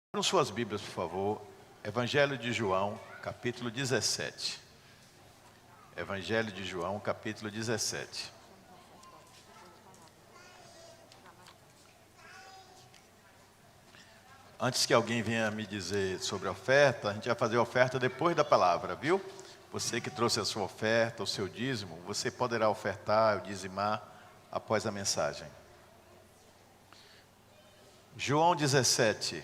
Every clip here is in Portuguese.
Abram suas Bíblias, por favor. Evangelho de João, capítulo 17. Evangelho de João, capítulo 17. Antes que alguém venha me dizer sobre a oferta, a gente vai fazer a oferta depois da palavra, viu? Você que trouxe a sua oferta, o seu dízimo, você poderá ofertar, dizimar após a mensagem. João 17.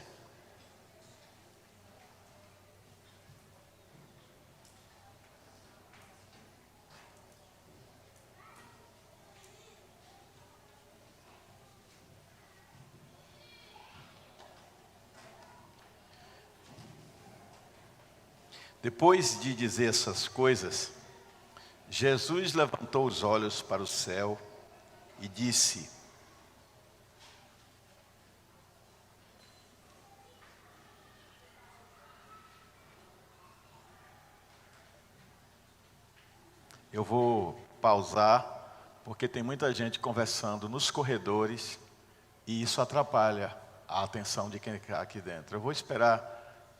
Depois de dizer essas coisas, Jesus levantou os olhos para o céu e disse: eu vou pausar, porque tem muita gente conversando nos corredores e isso atrapalha a atenção de quem está aqui dentro. Eu vou esperar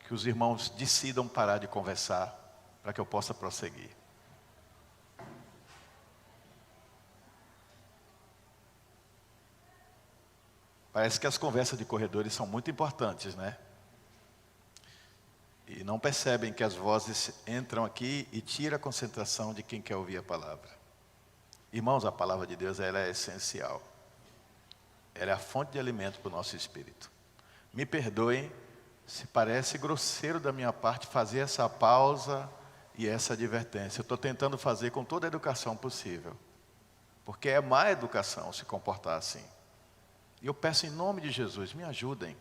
que os irmãos decidam parar de conversar para que eu possa prosseguir. Parece que as conversas de corredores são muito importantes, né? E não percebem que as vozes entram aqui e tiram a concentração de quem quer ouvir a palavra. Irmãos, a palavra de Deus, ela é essencial. Ela é a fonte de alimento para o nosso espírito. Me perdoem se parece grosseiro da minha parte fazer essa pausa e essa advertência. Eu estou tentando fazer com toda a educação possível. Porque é má educação se comportar assim. E eu peço em nome de Jesus, me ajudem.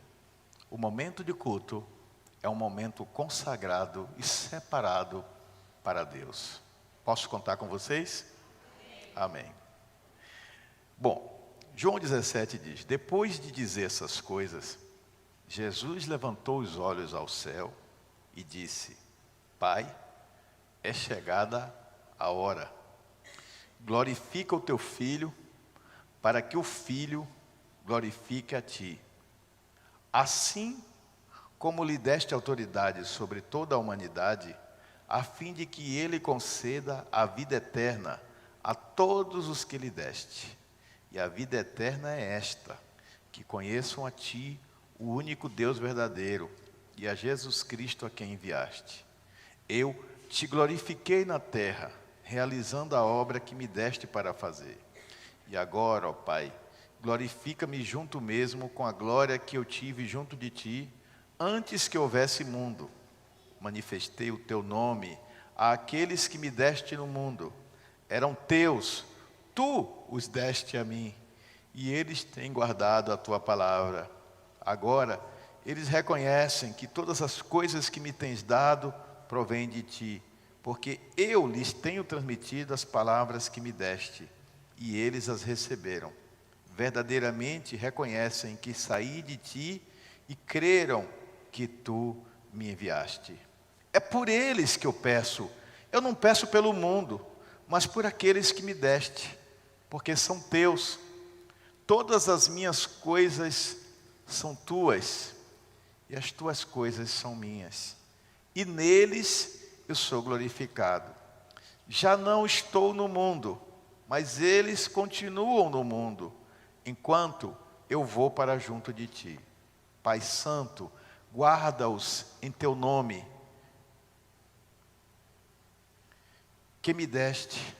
O momento de culto é um momento consagrado e separado para Deus. Posso contar com vocês? Amém. Bom, João 17 diz: depois de dizer essas coisas, Jesus levantou os olhos ao céu e disse: Pai, é chegada a hora. Glorifica o teu Filho, para que o Filho glorifique a ti. Assim como lhe deste autoridade sobre toda a humanidade, a fim de que ele conceda a vida eterna a todos os que lhe deste. E a vida eterna é esta: que conheçam a ti, o único Deus verdadeiro, e a Jesus Cristo a quem enviaste. Eu te glorifiquei na terra, realizando a obra que me deste para fazer. E agora, ó Pai, glorifica-me junto mesmo com a glória que eu tive junto de ti, antes que houvesse mundo. Manifestei o teu nome àqueles que me deste no mundo. Eram teus, tu os deste a mim, e eles têm guardado a tua palavra. Agora, eles reconhecem que todas as coisas que me tens dado provêm de ti, porque eu lhes tenho transmitido as palavras que me deste, e eles as receberam. Verdadeiramente reconhecem que saí de ti e creram que tu me enviaste. É por eles que eu peço. Eu não peço pelo mundo, mas por aqueles que me deste, porque são teus. Todas as minhas coisas são tuas, e as tuas coisas são minhas, e neles eu sou glorificado. Já não estou no mundo, mas eles continuam no mundo, enquanto eu vou para junto de ti. Pai Santo, guarda-os em teu nome, que me deste,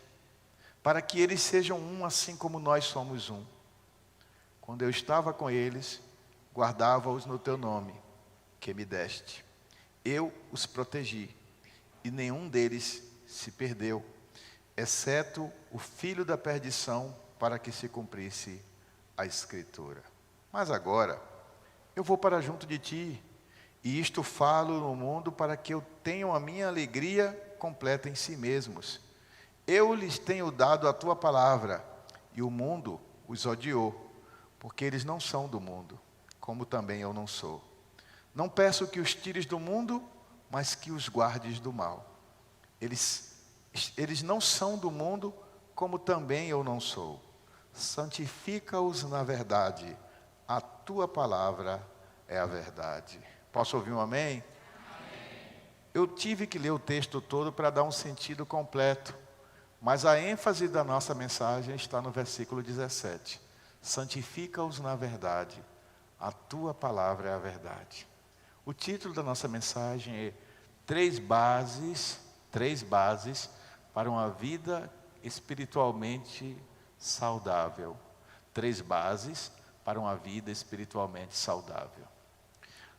para que eles sejam um, assim como nós somos um. Quando eu estava com eles, guardava-os no teu nome, que me deste. Eu os protegi, e nenhum deles se perdeu, exceto o filho da perdição, para que se cumprisse a Escritura. Mas agora, eu vou para junto de ti, e isto falo no mundo para que eu tenha a minha alegria completa em si mesmos. Eu lhes tenho dado a tua palavra, e o mundo os odiou, porque eles não são do mundo, como também eu não sou. Não peço que os tires do mundo, mas que os guardes do mal. Eles não são do mundo, como também eu não sou. Santifica-os na verdade. A tua palavra é a verdade. Posso ouvir um amém? Eu tive que ler o texto todo para dar um sentido completo, mas a ênfase da nossa mensagem está no versículo 17. Santifica-os na verdade, a tua palavra é a verdade. O título da nossa mensagem é três bases para uma vida espiritualmente saudável. 3 bases para uma vida espiritualmente saudável.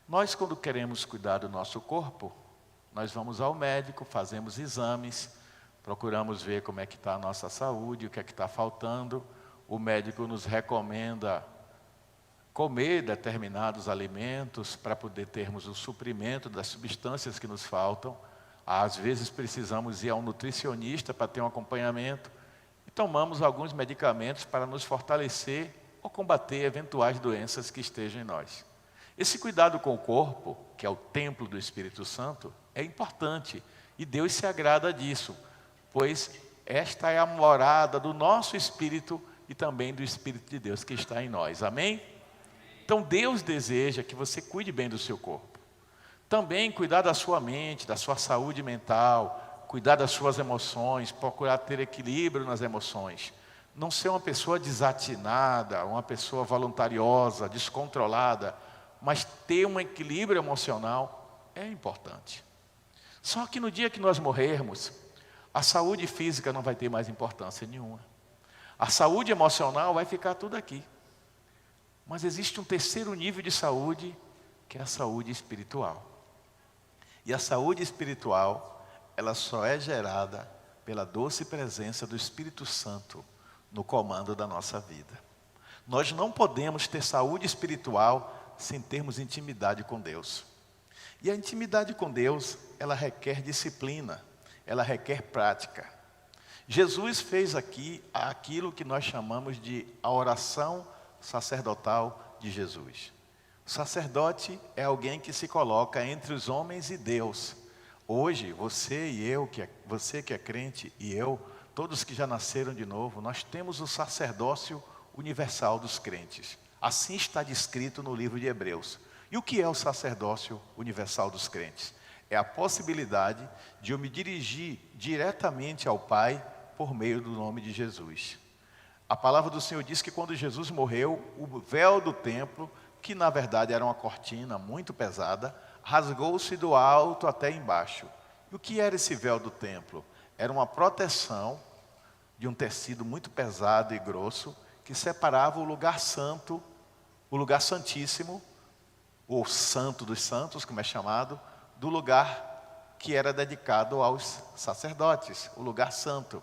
Nós, quando queremos cuidar do nosso corpo, nós vamos ao médico, fazemos exames, procuramos ver como é que está a nossa saúde, o que é que está faltando. O médico nos recomenda comer determinados alimentos para poder termos o suprimento das substâncias que nos faltam. Às vezes precisamos ir a um nutricionista para ter um acompanhamento e tomamos alguns medicamentos para nos fortalecer ou combater eventuais doenças que estejam em nós. Esse cuidado com o corpo, que é o templo do Espírito Santo, é importante e Deus se agrada disso, pois esta é a morada do nosso espírito e também do Espírito de Deus que está em nós. Amém? Então Deus deseja que você cuide bem do seu corpo. Também cuidar da sua mente, da sua saúde mental, cuidar das suas emoções, procurar ter equilíbrio nas emoções. Não ser uma pessoa desatinada, uma pessoa voluntariosa, descontrolada, mas ter um equilíbrio emocional é importante. Só que no dia que nós morrermos, a saúde física não vai ter mais importância nenhuma. A saúde emocional vai ficar tudo aqui. Mas existe um terceiro nível de saúde, que é a saúde espiritual. E a saúde espiritual, ela só é gerada pela doce presença do Espírito Santo no comando da nossa vida. Nós não podemos ter saúde espiritual sem termos intimidade com Deus. E a intimidade com Deus, ela requer disciplina, ela requer prática. Jesus fez aqui aquilo que nós chamamos de a oração sacerdotal de Jesus. O sacerdote é alguém que se coloca entre os homens e Deus. Hoje, você e eu, você que é crente e eu, todos que já nasceram de novo, nós temos o sacerdócio universal dos crentes. Assim está descrito no livro de Hebreus. E o que é o sacerdócio universal dos crentes? É a possibilidade de eu me dirigir diretamente ao Pai por meio do nome de Jesus. A palavra do Senhor diz que quando Jesus morreu, o véu do templo, que na verdade era uma cortina muito pesada, rasgou-se do alto até embaixo. E o que era esse véu do templo? Era uma proteção de um tecido muito pesado e grosso, que separava o lugar santo, o lugar santíssimo, ou santo dos santos, como é chamado, do lugar que era dedicado aos sacerdotes, o lugar santo.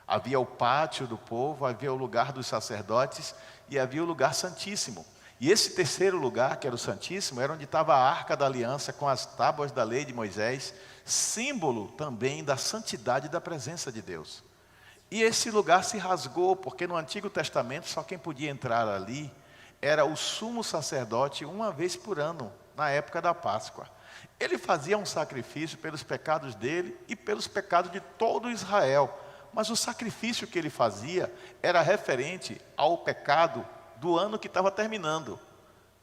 Havia o pátio do povo, havia o lugar dos sacerdotes e havia o lugar santíssimo. E esse terceiro lugar, que era o santíssimo, era onde estava a arca da aliança com as tábuas da lei de Moisés, símbolo também da santidade e da presença de Deus. E esse lugar se rasgou, porque no Antigo Testamento só quem podia entrar ali era o sumo sacerdote uma vez por ano, na época da Páscoa. Ele fazia um sacrifício pelos pecados dele e pelos pecados de todo Israel. Mas o sacrifício que ele fazia era referente ao pecado do ano que estava terminando.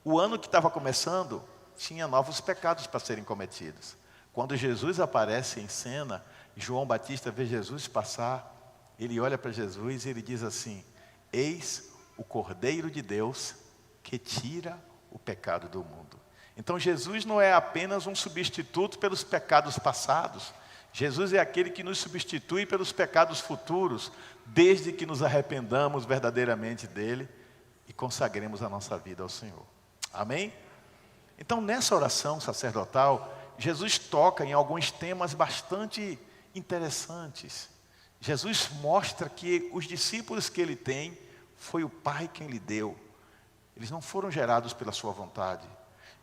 O ano que estava começando tinha novos pecados para serem cometidos. Quando Jesus aparece em cena, João Batista vê Jesus passar, ele olha para Jesus e ele diz assim: eis o Cordeiro de Deus que tira o pecado do mundo. Então Jesus não é apenas um substituto pelos pecados passados. Jesus é aquele que nos substitui pelos pecados futuros, desde que nos arrependamos verdadeiramente dele e consagremos a nossa vida ao Senhor. Amém? Então nessa oração sacerdotal, Jesus toca em alguns temas bastante interessantes. Jesus mostra que os discípulos que ele tem, foi o Pai quem lhe deu. Eles não foram gerados pela sua vontade.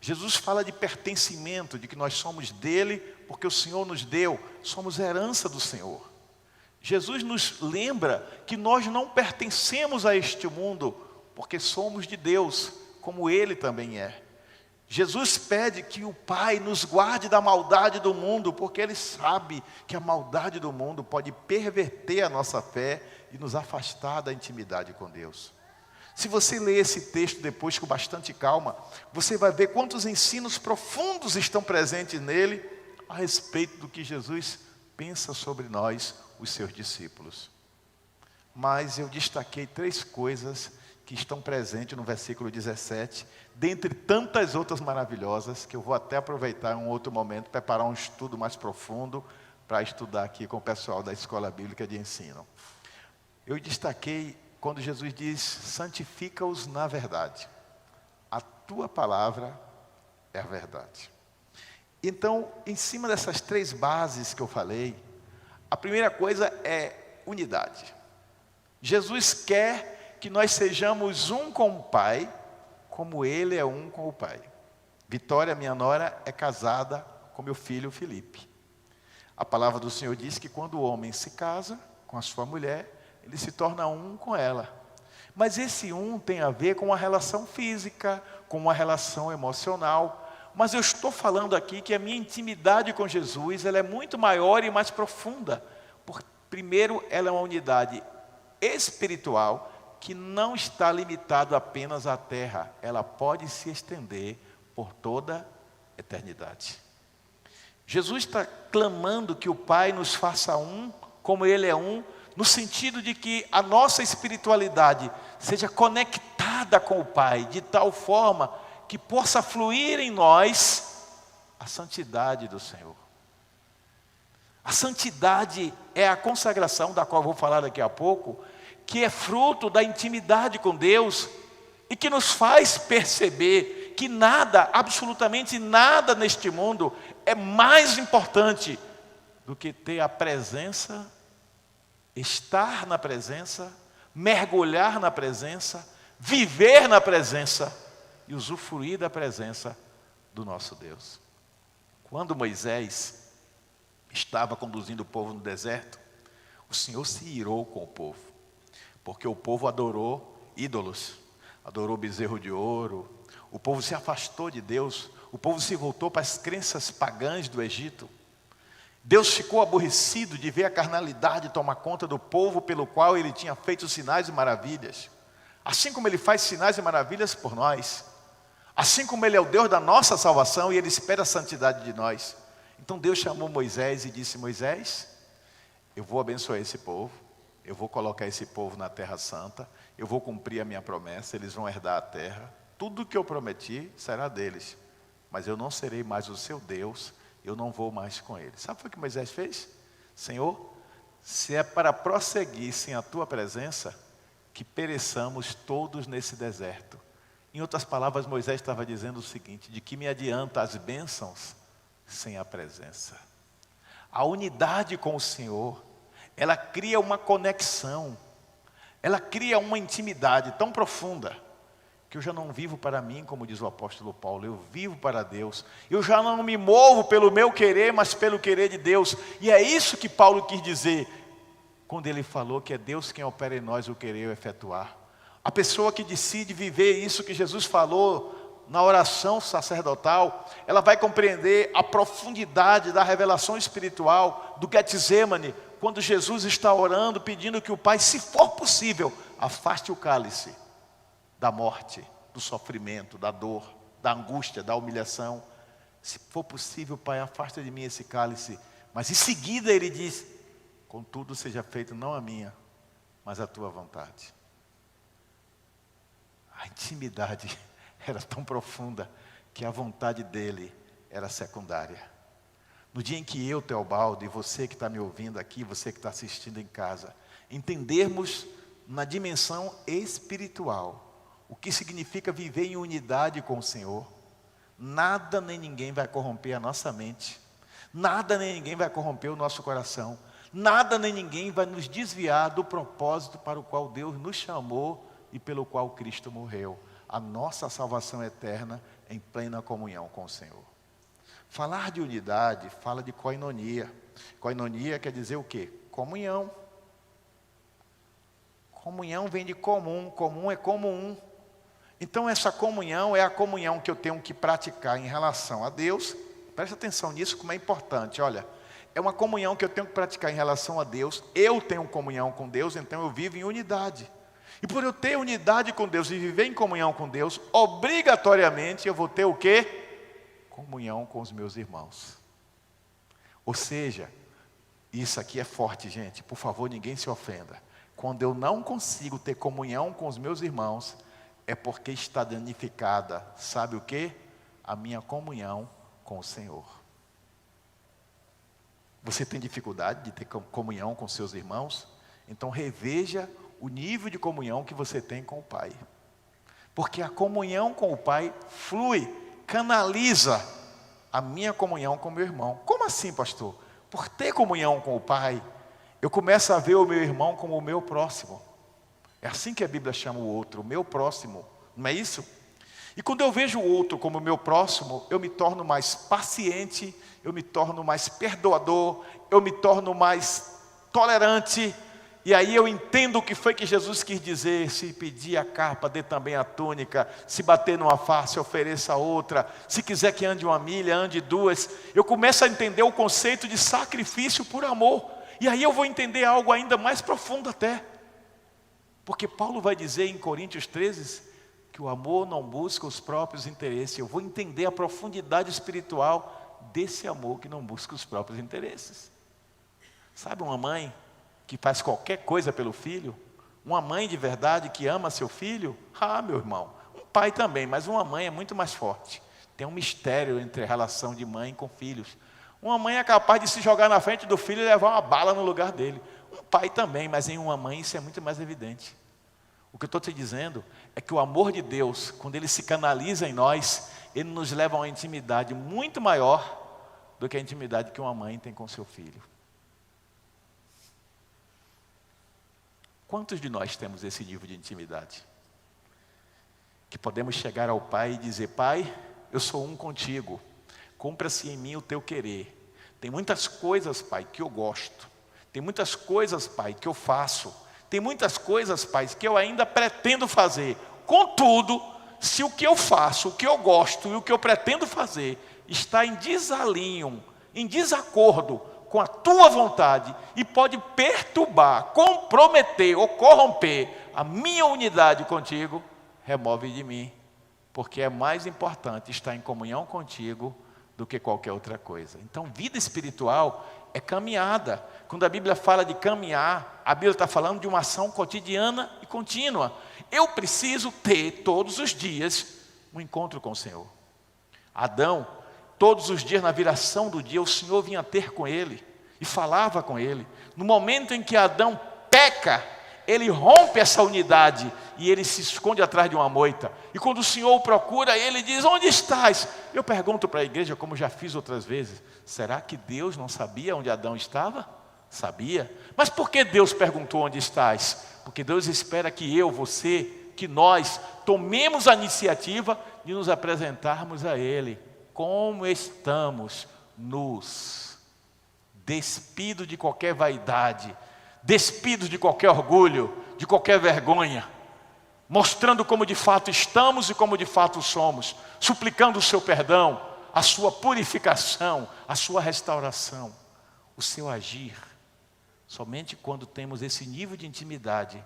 Jesus fala de pertencimento, de que nós somos dele, porque o Senhor nos deu, somos herança do Senhor. Jesus nos lembra que nós não pertencemos a este mundo, porque somos de Deus, como ele também é. Jesus pede que o Pai nos guarde da maldade do mundo, porque ele sabe que a maldade do mundo pode perverter a nossa fé e nos afastar da intimidade com Deus. Se você ler esse texto depois com bastante calma, você vai ver quantos ensinos profundos estão presentes nele a respeito do que Jesus pensa sobre nós, os seus discípulos. Mas eu destaquei 3 coisas que estão presentes no versículo 17, dentre tantas outras maravilhosas, que eu vou até aproveitar em um outro momento, preparar um estudo mais profundo, para estudar aqui com o pessoal da Escola Bíblica de Ensino. Eu destaquei quando Jesus diz, santifica-os na verdade. A tua palavra é a verdade. Então, em cima dessas 3 bases que eu falei, a primeira coisa é unidade. Jesus quer que nós sejamos um com o Pai, como Ele é um com o Pai. Vitória, minha nora, é casada com meu filho Felipe. A palavra do Senhor diz que quando o homem se casa com a sua mulher, ele se torna um com ela. Mas esse um tem a ver com uma relação física, com uma relação emocional. Mas eu estou falando aqui que a minha intimidade com Jesus, ela é muito maior e mais profunda. Primeiro, ela é uma unidade espiritual que não está limitado apenas à terra. Ela pode se estender por toda a eternidade. Jesus está clamando que o Pai nos faça um, como Ele é um, no sentido de que a nossa espiritualidade seja conectada com o Pai, de tal forma que possa fluir em nós a santidade do Senhor. A santidade é a consagração, da qual eu vou falar daqui a pouco, que é fruto da intimidade com Deus e que nos faz perceber que nada, absolutamente nada neste mundo é mais importante do que ter a presença, estar na presença, mergulhar na presença, viver na presença e usufruir da presença do nosso Deus. Quando Moisés estava conduzindo o povo no deserto, o Senhor se irou com o povo, porque o povo adorou ídolos, adorou bezerro de ouro, o povo se afastou de Deus, o povo se voltou para as crenças pagãs do Egito. Deus ficou aborrecido de ver a carnalidade tomar conta do povo pelo qual Ele tinha feito sinais e maravilhas. Assim como Ele faz sinais e maravilhas por nós, assim como Ele é o Deus da nossa salvação e Ele espera a santidade de nós. Então Deus chamou Moisés e disse, Moisés, eu vou abençoar esse povo, eu vou colocar esse povo na terra santa, eu vou cumprir a minha promessa, eles vão herdar a terra, tudo que eu prometi será deles, mas eu não serei mais o seu Deus, eu não vou mais com eles. Sabe o que Moisés fez? Senhor, se é para prosseguir sem a tua presença, que pereçamos todos nesse deserto. Em outras palavras, Moisés estava dizendo o seguinte, de que me adianta as bênçãos sem a presença. A unidade com o Senhor, ela cria uma conexão, ela cria uma intimidade tão profunda, que eu já não vivo para mim, como diz o apóstolo Paulo, eu vivo para Deus. Eu já não me movo pelo meu querer, mas pelo querer de Deus. E é isso que Paulo quis dizer, quando ele falou que é Deus quem opera em nós o querer e o efetuar. A pessoa que decide viver isso que Jesus falou na oração sacerdotal, ela vai compreender a profundidade da revelação espiritual do Getsemane, quando Jesus está orando, pedindo que o Pai, se for possível, afaste o cálice da morte, do sofrimento, da dor, da angústia, da humilhação. Se for possível, Pai, afasta de mim esse cálice. Mas em seguida ele diz, contudo seja feito não a minha, mas a tua vontade. A intimidade era tão profunda que a vontade dele era secundária. No dia em que eu, Teobaldo, e você que está me ouvindo aqui, você que está assistindo em casa, entendermos na dimensão espiritual o que significa viver em unidade com o Senhor, nada nem ninguém vai corromper a nossa mente, nada nem ninguém vai corromper o nosso coração, nada nem ninguém vai nos desviar do propósito para o qual Deus nos chamou e pelo qual Cristo morreu. A nossa salvação eterna em plena comunhão com o Senhor. Falar de unidade fala de koinonia. Koinonia quer dizer o quê? Comunhão. Comunhão vem de comum, comum é comum. Então essa comunhão é a comunhão que eu tenho que praticar em relação a Deus. Preste atenção nisso como é importante, olha. É uma comunhão que eu tenho que praticar em relação a Deus. Eu tenho comunhão com Deus, então eu vivo em unidade. E por eu ter unidade com Deus e viver em comunhão com Deus, obrigatoriamente eu vou ter o quê? Comunhão com os meus irmãos. Ou seja, isso aqui é forte, gente. Por favor, ninguém se ofenda. Quando eu não consigo ter comunhão com os meus irmãos, é porque está danificada, sabe o quê? A minha comunhão com o Senhor. Você tem dificuldade de ter comunhão com seus irmãos? Então reveja o nível de comunhão que você tem com o Pai. Porque a comunhão com o Pai flui, canaliza a minha comunhão com o meu irmão. Como assim, pastor? Por ter comunhão com o Pai, eu começo a ver o meu irmão como o meu próximo. É assim que a Bíblia chama o outro, o meu próximo. Não é isso? E quando eu vejo o outro como o meu próximo, eu me torno mais paciente, eu me torno mais perdoador, eu me torno mais tolerante. E aí eu entendo o que foi que Jesus quis dizer: se pedir a capa, dê também a túnica, se bater numa face, ofereça outra, se quiser que ande uma milha, ande duas. Eu começo a entender o conceito de sacrifício por amor, e aí eu vou entender algo ainda mais profundo até, porque Paulo vai dizer em Coríntios 13, que o amor não busca os próprios interesses. Eu vou entender a profundidade espiritual desse amor que não busca os próprios interesses. Sabe uma mãe que faz qualquer coisa pelo filho? Uma mãe de verdade que ama seu filho? Ah, meu irmão, um pai também, mas uma mãe é muito mais forte. Tem um mistério entre a relação de mãe com filhos. Uma mãe é capaz de se jogar na frente do filho e levar uma bala no lugar dele. Um pai também, mas em uma mãe isso é muito mais evidente. O que eu estou te dizendo é que o amor de Deus, quando ele se canaliza em nós, ele nos leva a uma intimidade muito maior do que a intimidade que uma mãe tem com seu filho. Quantos de nós temos esse nível de intimidade? Que podemos chegar ao Pai e dizer: Pai, eu sou um contigo, cumpra-se em mim o teu querer. Tem muitas coisas, Pai, que eu gosto. Tem muitas coisas, Pai, que eu faço. Tem muitas coisas, Pai, que eu ainda pretendo fazer. Contudo, se o que eu faço, o que eu gosto e o que eu pretendo fazer está em desalinho, em desacordo com a tua vontade e pode perturbar, comprometer ou corromper a minha unidade contigo, remove de mim, porque é mais importante estar em comunhão contigo do que qualquer outra coisa. Então, vida espiritual é caminhada. Quando a Bíblia fala de caminhar, a Bíblia está falando de uma ação cotidiana e contínua. Eu preciso ter todos os dias um encontro com o Senhor. Adão, todos os dias, na viração do dia, o Senhor vinha ter com ele e falava com ele. No momento em que Adão peca, ele rompe essa unidade e ele se esconde atrás de uma moita. E quando o Senhor o procura, ele diz: onde estás? Eu pergunto para a igreja, como já fiz outras vezes: será que Deus não sabia onde Adão estava? Sabia. Mas por que Deus perguntou onde estás? Porque Deus espera que eu, você, que nós tomemos a iniciativa de nos apresentarmos a Ele. Como estamos nus, despido de qualquer vaidade, despidos de qualquer orgulho, de qualquer vergonha, mostrando como de fato estamos e como de fato somos, suplicando o seu perdão, a sua purificação, a sua restauração, o seu agir. Somente quando temos esse nível de intimidade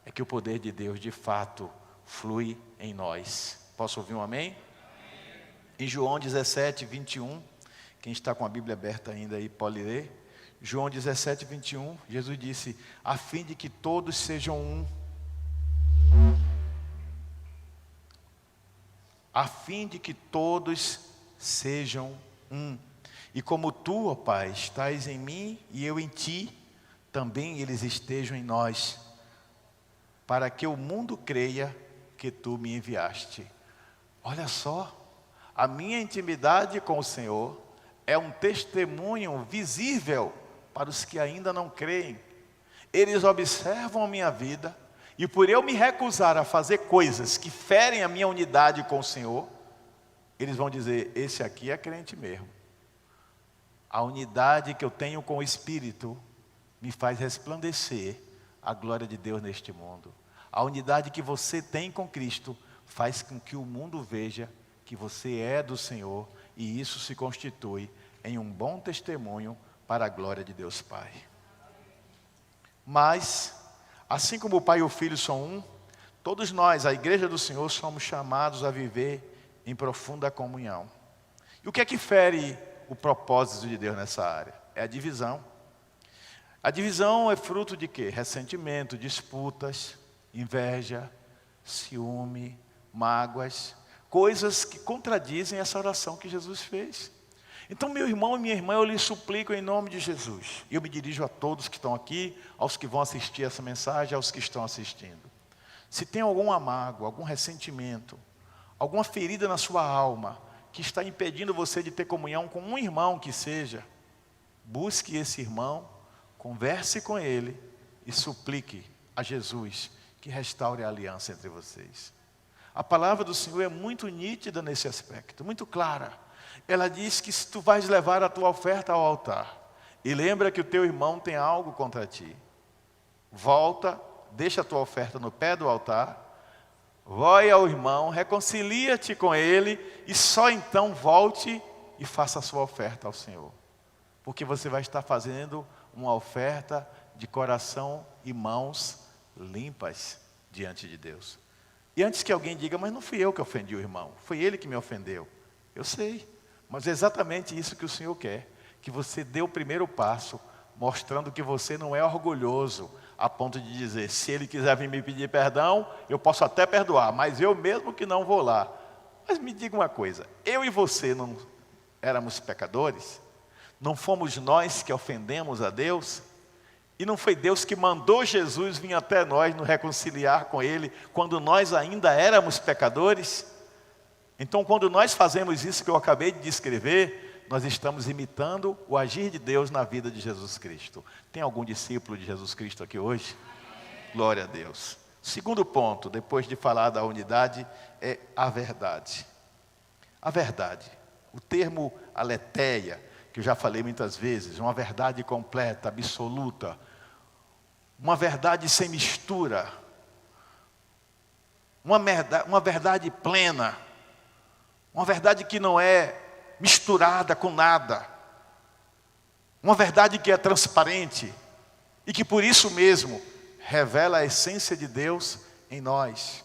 é que o poder de Deus de fato flui em nós. Posso ouvir um amém? Em João 17, 21, quem está com a Bíblia aberta ainda aí pode ler. João 17, 21, Jesus disse: a fim de que todos sejam um. A fim de que todos sejam um. E como tu, ó Pai, estás em mim e eu em ti, também eles estejam em nós, para que o mundo creia que tu me enviaste. Olha só, a minha intimidade com o Senhor é um testemunho visível para os que ainda não creem. Eles observam a minha vida, e por eu me recusar a fazer coisas que ferem a minha unidade com o Senhor, eles vão dizer: esse aqui é crente mesmo. A unidade que eu tenho com o Espírito me faz resplandecer a glória de Deus neste mundo. A unidade que você tem com Cristo faz com que o mundo veja que você é do Senhor, e isso se constitui em um bom testemunho para a glória de Deus Pai. Mas, assim como o Pai e o Filho são um, Todos nós, a igreja do Senhor, somos chamados a viver em profunda comunhão. E o que é que fere o propósito de Deus nessa área? É a divisão. A divisão é fruto de quê? Ressentimento, disputas, inveja, ciúme, mágoas, coisas que contradizem essa oração que Jesus fez. Então, meu irmão e minha irmã, eu lhes suplico em nome de Jesus. E eu me dirijo a todos que estão aqui, aos que vão assistir essa mensagem, aos que estão assistindo. Se tem alguma mágoa, algum ressentimento, alguma ferida na sua alma, que está impedindo você de ter comunhão com um irmão que seja, busque esse irmão, converse com ele e suplique a Jesus que restaure a aliança entre vocês. A palavra do Senhor é muito nítida nesse aspecto, muito clara. Ela diz que se tu vais levar a tua oferta ao altar, e lembra que o teu irmão tem algo contra ti, volta, deixa a tua oferta no pé do altar, vai ao irmão, reconcilia-te com ele, e só então volte e faça a sua oferta ao Senhor. Porque você vai estar fazendo uma oferta de coração e mãos limpas diante de Deus. E antes que alguém diga, mas não fui eu que ofendi o irmão, foi ele que me ofendeu. Eu sei, mas é exatamente isso que o Senhor quer, que você dê o primeiro passo, mostrando que você não é orgulhoso, a ponto de dizer, se ele quiser vir me pedir perdão, eu posso até perdoar, mas eu mesmo que não vou lá. Mas me diga uma coisa, eu e você não éramos pecadores? Não fomos nós que ofendemos a Deus? E não foi Deus que mandou Jesus vir até nós nos reconciliar com Ele, quando nós ainda éramos pecadores? Então, quando nós fazemos isso que eu acabei de descrever, nós estamos imitando o agir de Deus na vida de Jesus Cristo. Tem algum discípulo de Jesus Cristo aqui hoje? Glória a Deus. Segundo ponto, depois de falar da unidade, é a verdade. A verdade. O termo aletheia, que eu já falei muitas vezes, uma verdade completa, absoluta, uma verdade sem mistura, uma verdade plena, uma verdade que não é misturada com nada, uma verdade que é transparente e que por isso mesmo revela a essência de Deus em nós.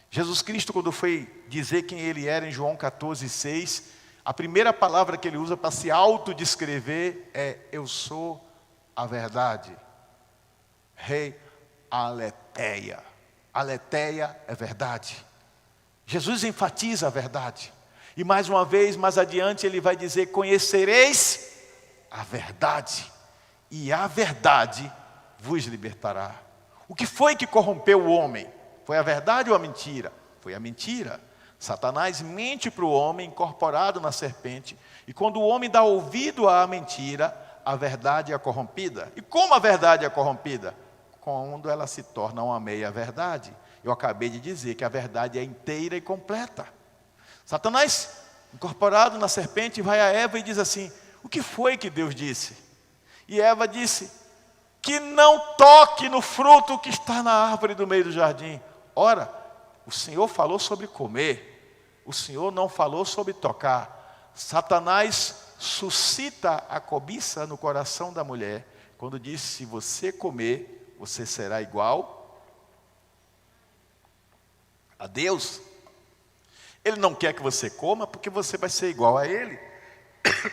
Jesus Cristo, quando foi dizer quem Ele era em João 14,6, a primeira palavra que Ele usa para se autodescrever é: eu sou a verdade. Rei aletheia. Aletheia é verdade. Jesus enfatiza a verdade. E mais uma vez, mais adiante, Ele vai dizer: conhecereis a verdade, e a verdade vos libertará. O que foi que corrompeu o homem? Foi a verdade ou a mentira? Foi a mentira. Satanás mente para o homem, incorporado na serpente, e quando o homem dá ouvido à mentira, a verdade é corrompida. E como a verdade é corrompida? Quando ela se torna uma meia-verdade. Eu acabei de dizer que a verdade é inteira e completa. Satanás, incorporado na serpente, vai a Eva e diz assim: o que foi que Deus disse? E Eva disse: que não toque no fruto que está na árvore do meio do jardim. Ora, o Senhor falou sobre comer, o Senhor não falou sobre tocar. Satanás suscita a cobiça no coração da mulher, quando diz: se você comer, você será igual a Deus. Ele não quer que você coma, porque você vai ser igual a Ele.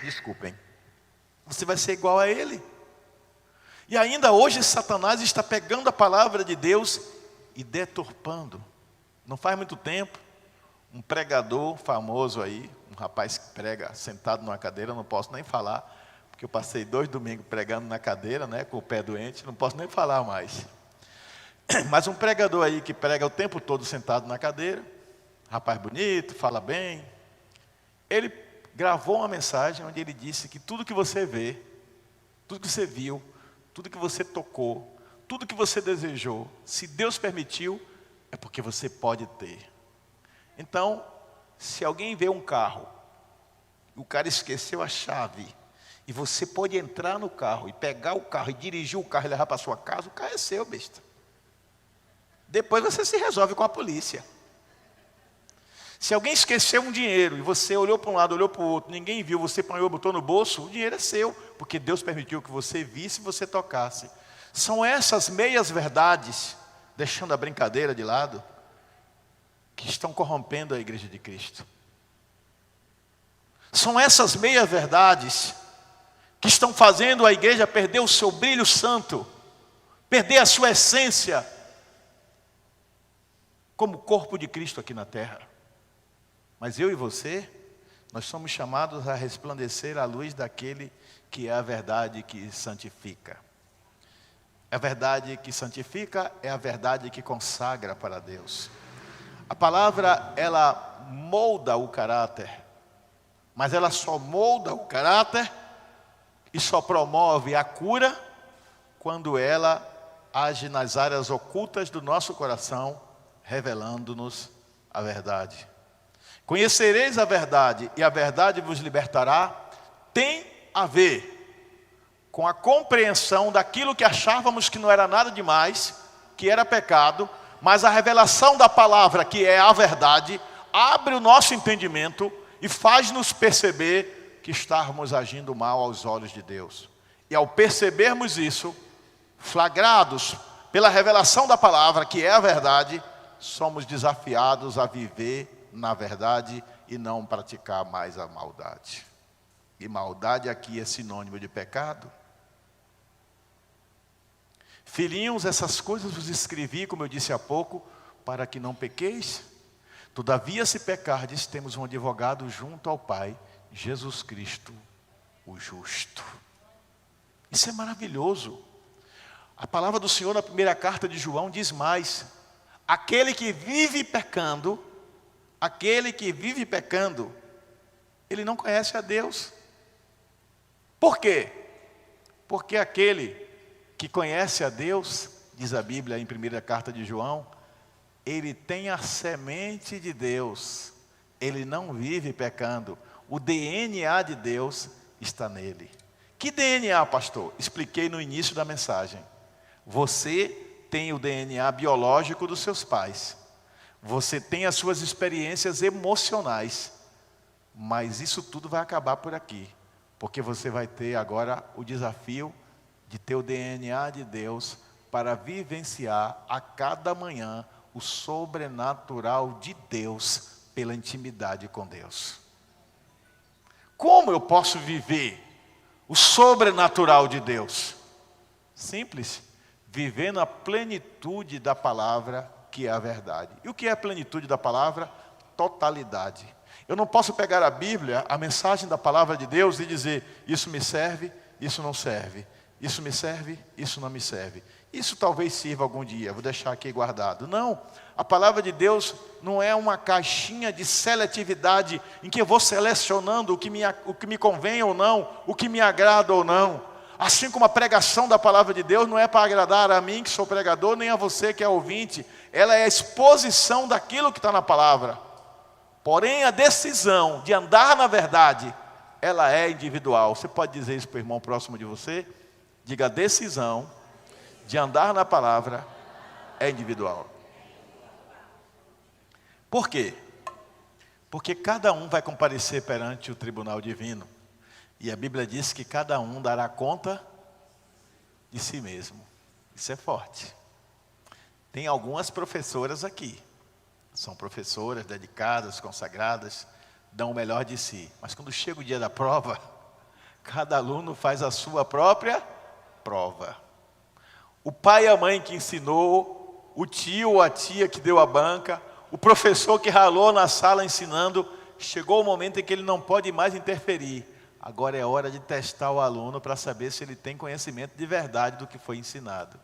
Desculpem. Você vai ser igual a Ele. E ainda hoje Satanás está pegando a palavra de Deus e deturpando. Não faz muito tempo, um pregador famoso aí, um rapaz que prega sentado numa cadeira, não posso nem falar, porque eu passei 2 domingos pregando na cadeira, né, com o pé doente, não posso nem falar mais. Mas um pregador aí que prega o tempo todo sentado na cadeira, rapaz bonito, fala bem, ele gravou uma mensagem onde ele disse que tudo que você vê, tudo que você viu, tudo que você tocou, tudo que você desejou, se Deus permitiu, é porque você pode ter. Então, se alguém vê um carro, o cara esqueceu a chave, e você pode entrar no carro, e pegar o carro, e dirigir o carro, e levar para sua casa, o carro é seu, besta. Depois você se resolve com a polícia. Se alguém esqueceu um dinheiro, e você olhou para um lado, olhou para o outro, ninguém viu, você apanhou, botou no bolso, o dinheiro é seu, porque Deus permitiu que você visse e você tocasse. São essas meias verdades, deixando a brincadeira de lado, que estão corrompendo a igreja de Cristo. São essas meias-verdades que estão fazendo a igreja perder o seu brilho santo, perder a sua essência, como corpo de Cristo aqui na terra. Mas eu e você, nós somos chamados a resplandecer à luz daquele que é a verdade que santifica. A verdade que santifica é a verdade que consagra para Deus. A palavra, ela molda o caráter, mas ela só molda o caráter e só promove a cura quando ela age nas áreas ocultas do nosso coração, revelando-nos a verdade. Conhecereis a verdade e a verdade vos libertará, tem a ver com a compreensão daquilo que achávamos que não era nada demais, que era pecado, mas a revelação da palavra, que é a verdade, abre o nosso entendimento e faz-nos perceber que estamos agindo mal aos olhos de Deus. E ao percebermos isso, flagrados pela revelação da palavra, que é a verdade, somos desafiados a viver na verdade e não praticar mais a maldade. E maldade aqui é sinônimo de pecado. Filhinhos, essas coisas vos escrevi, como eu disse há pouco, para que não pequeis. Todavia, se pecardes, temos um advogado junto ao Pai, Jesus Cristo, o justo. Isso é maravilhoso. A palavra do Senhor na primeira carta de João diz mais: aquele que vive pecando, ele não conhece a Deus. Por quê? Porque aquele que conhece a Deus, diz a Bíblia em primeira carta de João, ele tem a semente de Deus, ele não vive pecando, o DNA de Deus está nele. Que DNA, pastor? Expliquei no início da mensagem. Você tem o DNA biológico dos seus pais, você tem as suas experiências emocionais, mas isso tudo vai acabar por aqui, porque você vai ter agora o desafio de ter o DNA de Deus para vivenciar a cada manhã o sobrenatural de Deus pela intimidade com Deus. Como eu posso viver o sobrenatural de Deus? Simples, vivendo a plenitude da palavra, que é a verdade. E o que é a plenitude da palavra? Totalidade. Eu não posso pegar a Bíblia, a mensagem da palavra de Deus e dizer, isso me serve, isso não serve. Isso me serve, isso não me serve. Isso talvez sirva algum dia, vou deixar aqui guardado. Não, a palavra de Deus não é uma caixinha de seletividade em que eu vou selecionando o que me convém ou não, o que me agrada ou não. Assim como a pregação da palavra de Deus não é para agradar a mim que sou pregador, nem a você que é ouvinte. Ela é a exposição daquilo que está na palavra. Porém, a decisão de andar na verdade, ela é individual. Você pode dizer isso para o irmão próximo de você? Diga, a decisão de andar na palavra é individual. Por quê? Porque cada um vai comparecer perante o tribunal divino. E a Bíblia diz que cada um dará conta de si mesmo. Isso é forte. Tem algumas professoras aqui. São professoras dedicadas, consagradas, dão o melhor de si. Mas quando chega o dia da prova, cada aluno faz a sua própria prova. O pai e a mãe que ensinou, o tio ou a tia que deu a banca, o professor que ralou na sala ensinando, chegou o momento em que ele não pode mais interferir. Agora é hora de testar o aluno para saber se ele tem conhecimento de verdade do que foi ensinado.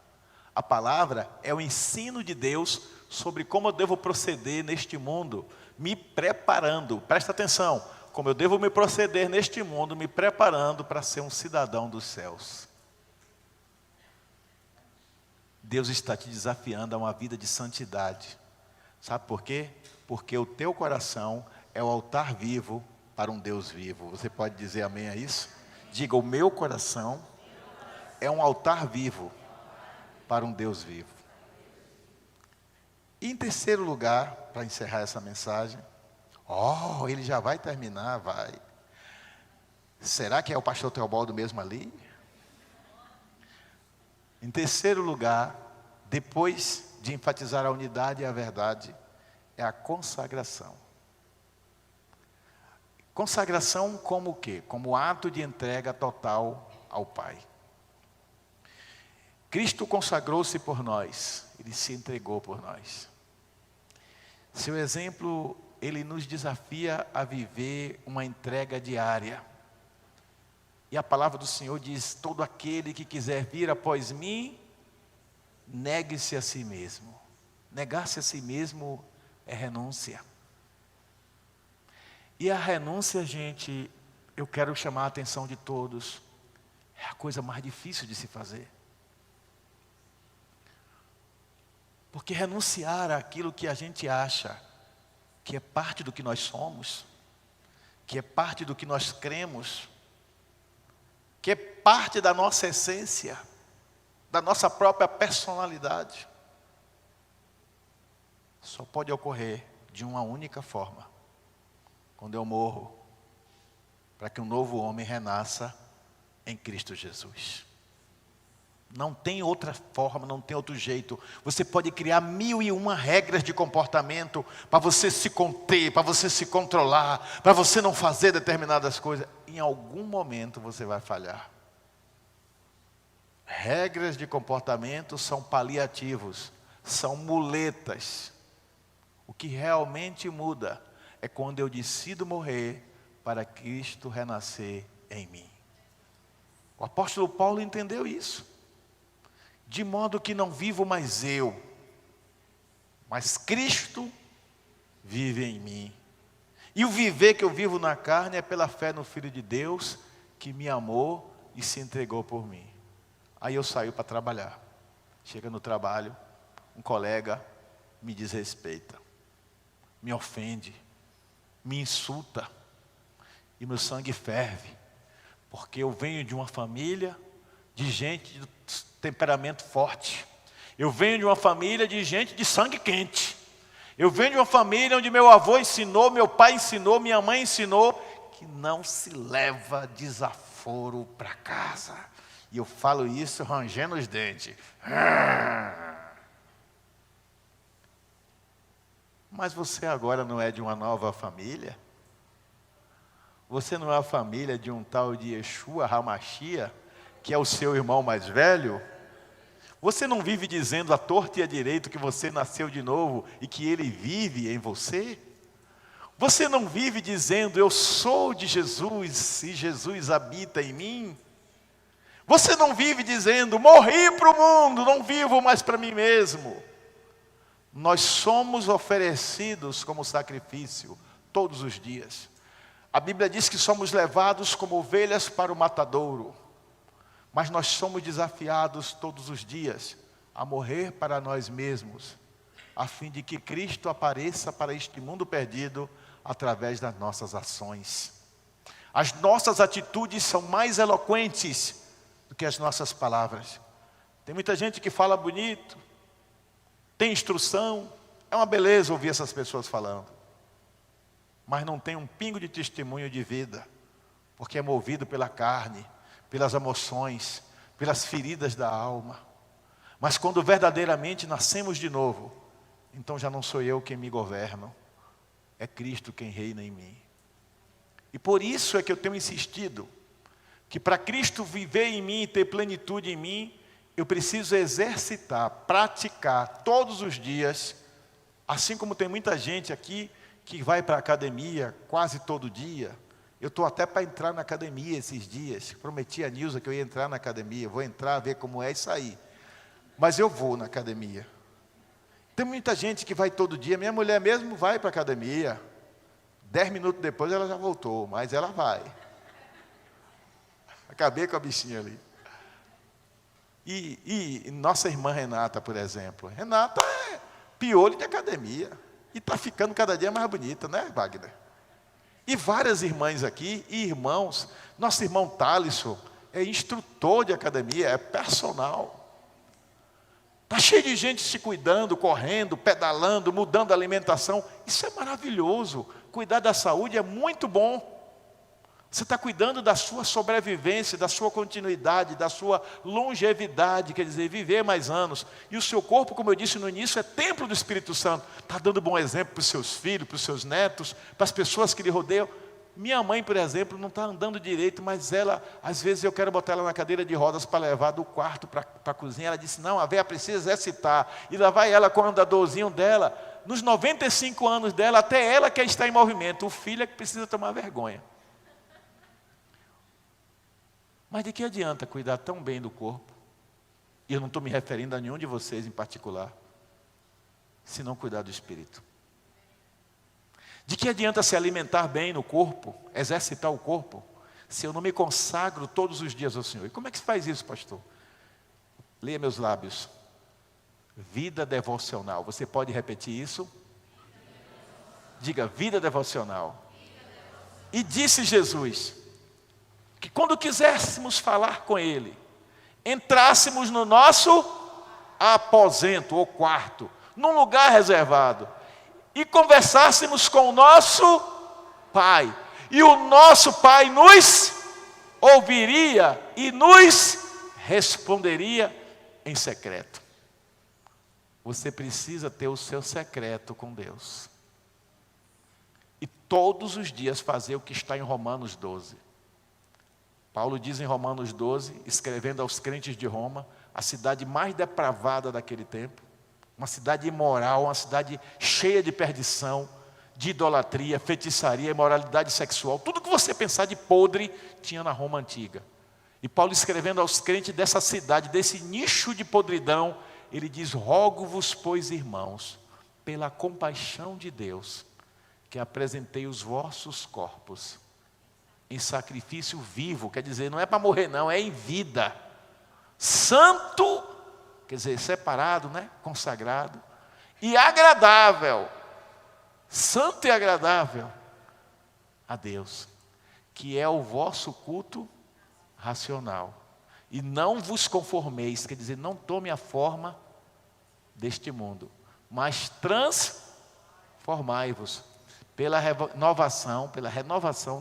A palavra é o ensino de Deus sobre como eu devo proceder neste mundo, me preparando, presta atenção, como eu devo me proceder neste mundo, me preparando para ser um cidadão dos céus. Deus está te desafiando a uma vida de santidade. Sabe por quê? Porque o teu coração é o altar vivo para um Deus vivo. Você pode dizer amém a isso? Diga, o meu coração é um altar vivo para um Deus vivo. E em terceiro lugar, para encerrar essa mensagem, ele já vai terminar, vai. Será que é o pastor Teobaldo mesmo ali? Em terceiro lugar, depois de enfatizar a unidade e a verdade, é a consagração. Consagração como o quê? Como ato de entrega total ao Pai. Cristo consagrou-se por nós, Ele se entregou por nós. Seu exemplo, Ele nos desafia a viver uma entrega diária. E a palavra do Senhor diz: todo aquele que quiser vir após mim, negue-se a si mesmo. Negar-se a si mesmo é renúncia. E a renúncia, gente, eu quero chamar a atenção de todos, é a coisa mais difícil de se fazer. Porque renunciar àquilo que a gente acha que é parte do que nós somos, que é parte do que nós cremos, que é parte da nossa essência, da nossa própria personalidade, só pode ocorrer de uma única forma: quando eu morro, para que um novo homem renasça em Cristo Jesus. Não tem outra forma, não tem outro jeito. Você pode criar 1001 regras de comportamento para você se conter, para você se controlar, para você não fazer determinadas coisas. Em algum momento você vai falhar. Regras de comportamento são paliativos, são muletas. O que realmente muda é quando eu decido morrer para Cristo renascer em mim. O apóstolo Paulo entendeu isso. De modo que não vivo mais eu, mas Cristo vive em mim. E o viver que eu vivo na carne é pela fé no Filho de Deus, que me amou e se entregou por mim. Aí eu saio para trabalhar. Chega no trabalho, um colega me desrespeita, me ofende, me insulta, e meu sangue ferve, porque eu venho de uma família de gente de temperamento forte. Eu venho de uma família de gente de sangue quente. Eu venho de uma família onde meu avô ensinou, meu pai ensinou, minha mãe ensinou, que não se leva desaforo para casa. E eu falo isso rangendo os dentes. Mas você agora não é de uma nova família? Você não é a família de um tal de Yeshua HaMashiach, que é o seu irmão mais velho? Você não vive dizendo à torta e à direita que você nasceu de novo e que Ele vive em você? Você não vive dizendo: eu sou de Jesus e Jesus habita em mim? Você não vive dizendo: morri para o mundo, não vivo mais para mim mesmo? Nós somos oferecidos como sacrifício todos os dias. A Bíblia diz que somos levados como ovelhas para o matadouro. Mas nós somos desafiados todos os dias a morrer para nós mesmos, a fim de que Cristo apareça para este mundo perdido através das nossas ações. As nossas atitudes são mais eloquentes do que as nossas palavras. Tem muita gente que fala bonito, tem instrução, é uma beleza ouvir essas pessoas falando, mas não tem um pingo de testemunho de vida, porque é movido pela carne, pelas emoções, pelas feridas da alma. Mas quando verdadeiramente nascemos de novo, então já não sou eu quem me governo, é Cristo quem reina em mim. E por isso é que eu tenho insistido, que para Cristo viver em mim e ter plenitude em mim, eu preciso exercitar, praticar todos os dias, assim como tem muita gente aqui que vai para a academia quase todo dia. Eu estou até para entrar na academia esses dias. Prometi a Nilza que eu ia entrar na academia. Vou entrar, ver como é e sair. Mas eu vou na academia. Tem muita gente que vai todo dia. Minha mulher mesmo vai para a academia. 10 minutos depois ela já voltou, mas ela vai. Acabei com a bichinha ali. E nossa irmã Renata, por exemplo. Renata é piolho de academia. E está ficando cada dia mais bonita, né, Wagner? E várias irmãs aqui, e irmãos. Nosso irmão Thalisson é instrutor de academia, é personal. Está cheio de gente se cuidando, correndo, pedalando, mudando a alimentação. Isso é maravilhoso. Cuidar da saúde é muito bom. Você está cuidando da sua sobrevivência, da sua continuidade, da sua longevidade, quer dizer, viver mais anos. E o seu corpo, como eu disse no início, é templo do Espírito Santo. Está dando bom exemplo para os seus filhos, para os seus netos, para as pessoas que lhe rodeiam. Minha mãe, por exemplo, não está andando direito, mas ela, às vezes eu quero botar ela na cadeira de rodas para levar do quarto para a cozinha. Ela disse, não, a véia precisa exercitar. E lá vai ela com o andadorzinho dela. Nos 95 anos dela, até ela quer estar em movimento. O filho é que precisa tomar vergonha. Mas de que adianta cuidar tão bem do corpo, e eu não estou me referindo a nenhum de vocês em particular, se não cuidar do espírito? De que adianta se alimentar bem no corpo, exercitar o corpo, se eu não me consagro todos os dias ao Senhor? E como é que se faz isso, pastor? Leia meus lábios. Vida devocional. Você pode repetir isso? Diga, vida devocional. E disse Jesus que quando quiséssemos falar com Ele, entrássemos no nosso aposento ou quarto, num lugar reservado, e conversássemos com o nosso Pai. E o nosso Pai nos ouviria e nos responderia em secreto. Você precisa ter o seu secreto com Deus. E todos os dias fazer o que está em Romanos 12. Paulo diz em Romanos 12, escrevendo aos crentes de Roma, a cidade mais depravada daquele tempo, uma cidade imoral, uma cidade cheia de perdição, de idolatria, feitiçaria, imoralidade sexual, tudo que você pensar de podre tinha na Roma antiga. E Paulo escrevendo aos crentes dessa cidade, desse nicho de podridão, ele diz, rogo-vos, pois, irmãos, pela compaixão de Deus, que apresentei os vossos corpos em sacrifício vivo, quer dizer, não é para morrer não, é em vida, santo, quer dizer, separado, né? Consagrado, e agradável, santo e agradável a Deus, que é o vosso culto racional. E não vos conformeis, quer dizer, não tome a forma deste mundo, mas transformai-vos pela renovação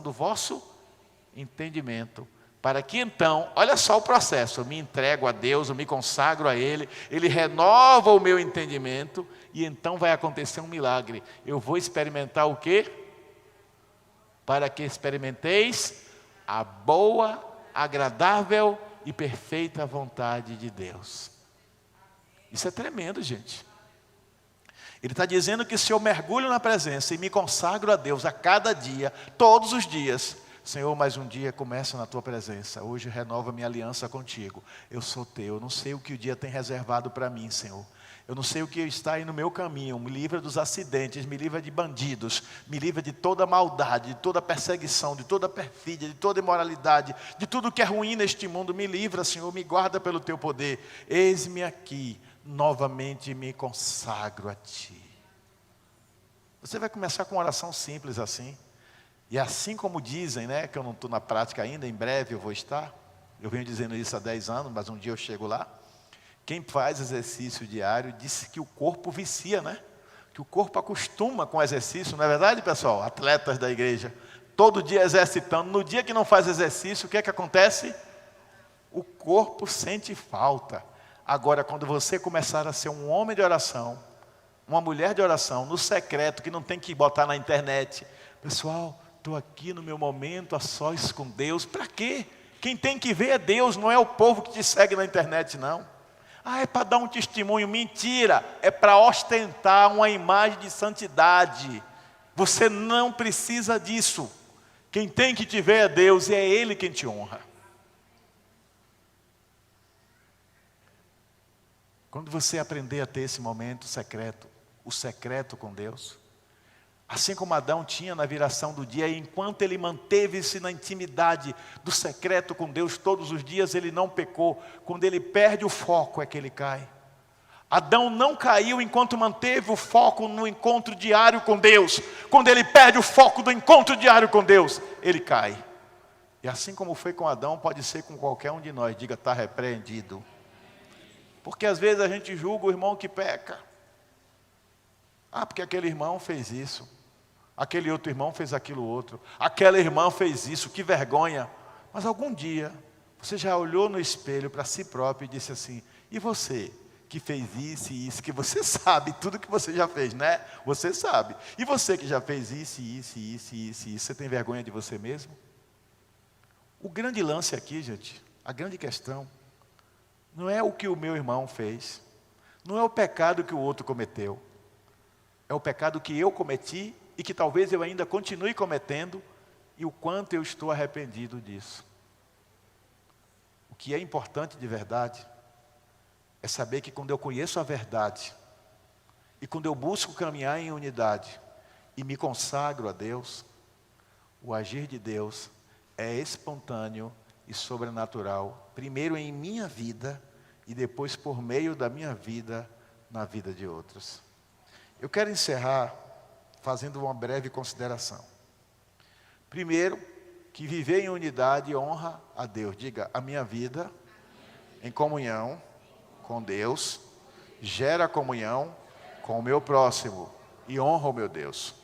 do vosso entendimento, para que então, olha só o processo, eu me entrego a Deus, eu me consagro a Ele, Ele renova o meu entendimento, e então vai acontecer um milagre, eu vou experimentar o quê? Para que experimenteis a boa, agradável e perfeita vontade de Deus. Isso é tremendo, gente. Ele está dizendo que se eu mergulho na presença e me consagro a Deus a cada dia, todos os dias, Senhor, mais um dia começa na Tua presença, hoje renova minha aliança contigo, eu sou Teu, eu não sei o que o dia tem reservado para mim, Senhor, eu não sei o que está aí no meu caminho, me livra dos acidentes, me livra de bandidos, me livra de toda maldade, de toda perseguição, de toda perfídia, de toda imoralidade, de tudo que é ruim neste mundo, me livra, Senhor, me guarda pelo Teu poder, eis-me aqui, novamente me consagro a Ti. Você vai começar com uma oração simples assim, e assim como dizem, né, que eu não estou na prática ainda, em breve eu vou estar, eu venho dizendo isso há 10 anos, mas um dia eu chego lá. Quem faz exercício diário disse que o corpo vicia, né? Que o corpo acostuma com o exercício, não é verdade, pessoal? Atletas da igreja, todo dia exercitando, no dia que não faz exercício, o que é que acontece? O corpo sente falta. Agora, quando você começar a ser um homem de oração, uma mulher de oração, no secreto, que não tem que botar na internet, pessoal, estou aqui no meu momento a sós com Deus. Para quê? Quem tem que ver é Deus, não é o povo que te segue na internet, não. Ah, é para dar um testemunho. Mentira, é para ostentar uma imagem de santidade. Você não precisa disso. Quem tem que te ver é Deus, e é Ele quem te honra. Quando você aprender a ter esse momento secreto, o secreto com Deus, assim como Adão tinha na viração do dia, e enquanto ele manteve-se na intimidade do secreto com Deus todos os dias, ele não pecou. Quando ele perde o foco é que ele cai. Adão não caiu enquanto manteve o foco no encontro diário com Deus. Quando ele perde o foco do encontro diário com Deus, ele cai. E assim como foi com Adão, pode ser com qualquer um de nós. Diga, está repreendido. Porque às vezes a gente julga o irmão que peca. Ah, porque aquele irmão fez isso. Aquele outro irmão fez aquilo outro. Aquela irmã fez isso, que vergonha. Mas algum dia, você já olhou no espelho para si próprio e disse assim, e você que fez isso e isso, que você sabe tudo que você já fez, né? Você sabe. E você que já fez isso, isso, você tem vergonha de você mesmo? O grande lance aqui, gente, a grande questão, não é o que o meu irmão fez, não é o pecado que o outro cometeu, é o pecado que eu cometi e que talvez eu ainda continue cometendo e o quanto eu estou arrependido disso. O que é importante de verdade é saber que quando eu conheço a verdade e quando eu busco caminhar em unidade e me consagro a Deus, o agir de Deus é espontâneo e sobrenatural, primeiro em minha vida e depois por meio da minha vida na vida de outros. Eu quero encerrar fazendo uma breve consideração. Primeiro, que viver em unidade honra a Deus. Diga, a minha vida em comunhão com Deus gera comunhão com o meu próximo e honra o meu Deus.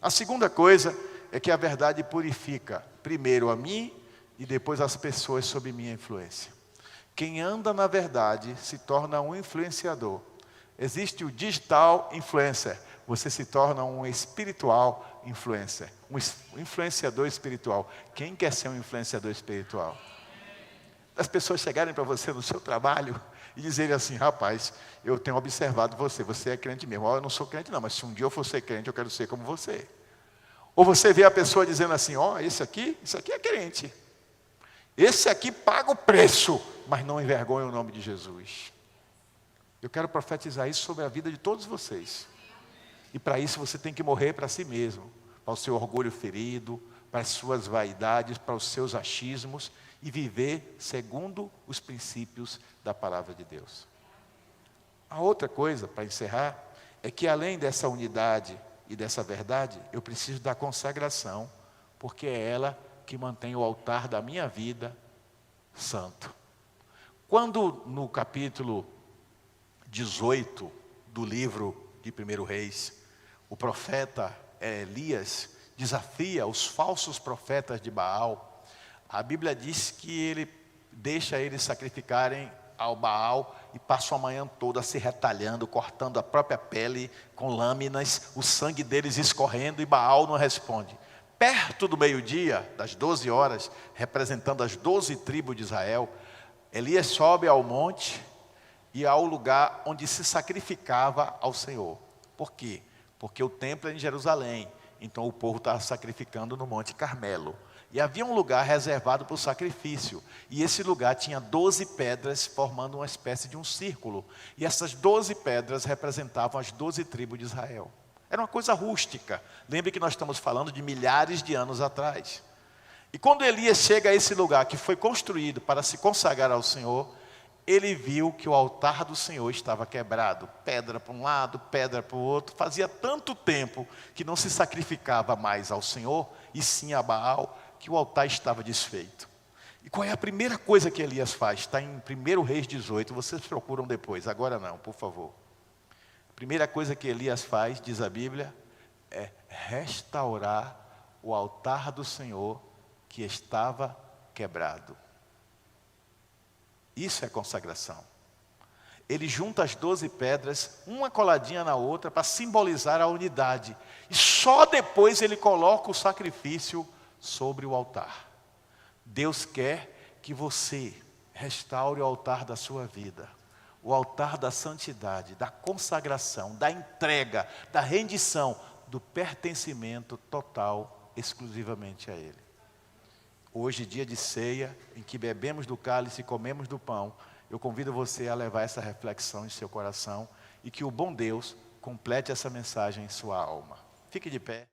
A segunda coisa é que a verdade purifica, primeiro a mim e depois as pessoas sob minha influência. Quem anda na verdade se torna um influenciador. Existe o digital influencer, você se torna um espiritual influencer, um influenciador espiritual. Quem quer ser um influenciador espiritual? As pessoas chegarem para você no seu trabalho e dizerem assim, rapaz, eu tenho observado você, você é crente mesmo. Eu não sou crente não, mas se um dia eu for ser crente, eu quero ser como você. Ou você vê a pessoa dizendo assim, isso aqui é crente. Esse aqui paga o preço, mas não envergonha o nome de Jesus. Eu quero profetizar isso sobre a vida de todos vocês. E para isso você tem que morrer para si mesmo, para o seu orgulho ferido, para as suas vaidades, para os seus achismos e viver segundo os princípios da palavra de Deus. A outra coisa, para encerrar, é que além dessa unidade e dessa verdade, eu preciso da consagração, porque é ela que mantém o altar da minha vida santo. Quando no capítulo 18 do livro de 1 Reis, o profeta Elias desafia os falsos profetas de Baal, a Bíblia diz que ele deixa eles sacrificarem ao Baal e passam a manhã toda se retalhando, cortando a própria pele com lâminas, o sangue deles escorrendo e Baal não responde. Perto do meio-dia, das 12 horas, representando as 12 tribos de Israel, Elias sobe ao monte e ao lugar onde se sacrificava ao Senhor. Por quê? Porque o templo é em Jerusalém, então o povo estava sacrificando no Monte Carmelo. E havia um lugar reservado para o sacrifício, e esse lugar tinha 12 pedras formando uma espécie de um círculo. E essas 12 pedras representavam as 12 tribos de Israel. Era uma coisa rústica. Lembre que nós estamos falando de milhares de anos atrás. E quando Elias chega a esse lugar que foi construído para se consagrar ao Senhor, ele viu que o altar do Senhor estava quebrado. Pedra para um lado, pedra para o outro. Fazia tanto tempo que não se sacrificava mais ao Senhor, e sim a Baal, que o altar estava desfeito. E qual é a primeira coisa que Elias faz? Está em 1 Reis 18, vocês procuram depois, agora não, por favor. A primeira coisa que Elias faz, diz a Bíblia, é restaurar o altar do Senhor que estava quebrado. Isso é consagração. Ele junta as 12 pedras, uma coladinha na outra, para simbolizar a unidade. E só depois ele coloca o sacrifício sobre o altar. Deus quer que você restaure o altar da sua vida. O altar da santidade, da consagração, da entrega, da rendição, do pertencimento total, exclusivamente a Ele. Hoje, dia de ceia, em que bebemos do cálice e comemos do pão, eu convido você a levar essa reflexão em seu coração e que o bom Deus complete essa mensagem em sua alma. Fique de pé.